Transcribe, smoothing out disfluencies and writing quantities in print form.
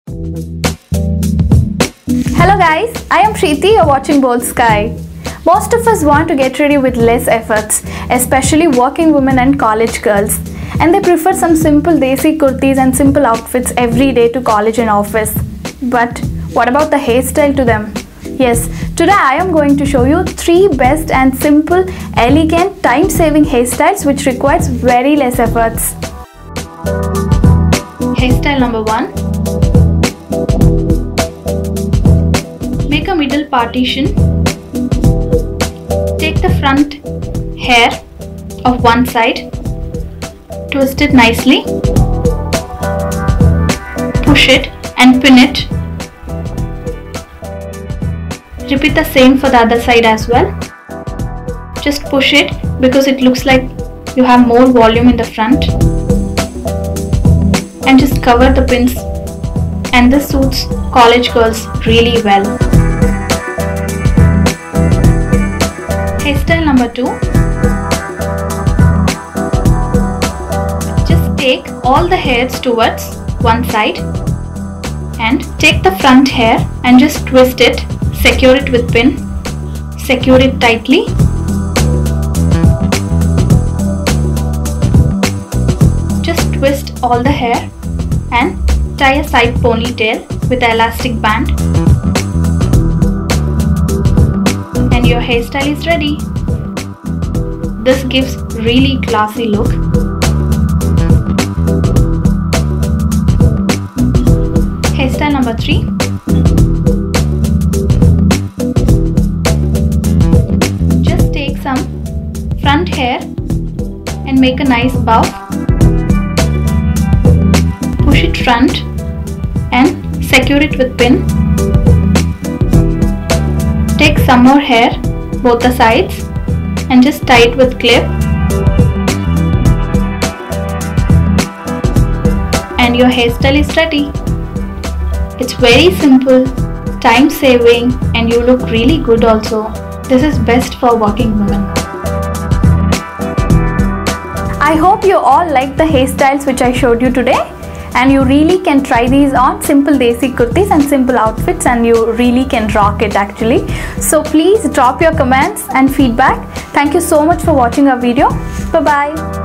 Hello guys, I am Preeti, you're watching Boldsky. Most of us want to get ready with less efforts, especially working women and college girls. And they prefer some simple desi kurtis and simple outfits every day to college and office. But what about the hairstyle to them? Yes, today I am going to show you 3 best and simple, elegant, time-saving hairstyles which requires very less efforts. Hairstyle number 1. Make a middle partition. Take the front hair of one side, twist it nicely, push it and pin it. Repeat the same for the other side as well. Just push it because it looks like you have more volume in the front. And just cover the pins, and this suits college girls really well. Hairstyle number 2. Just take all the hairs towards one side and take the front hair and just twist it, secure it with pin, secure it tightly. Just twist all the hair and tie a side ponytail with an elastic band. And your hairstyle is ready. This gives really classy look. Hairstyle number 3. Just take some front hair and make a nice bow. Push it front and secure it with pin. Take some more hair, both the sides, and just tie it with clip. And your hairstyle is ready. It's very simple, time saving, and you look really good also. This is best for working women. I hope you all like the hairstyles which I showed you today. And you really can try these on simple desi kurtis and simple outfits, and you really can rock it actually. So please drop your comments and feedback. Thank you so much for watching our video. Bye bye.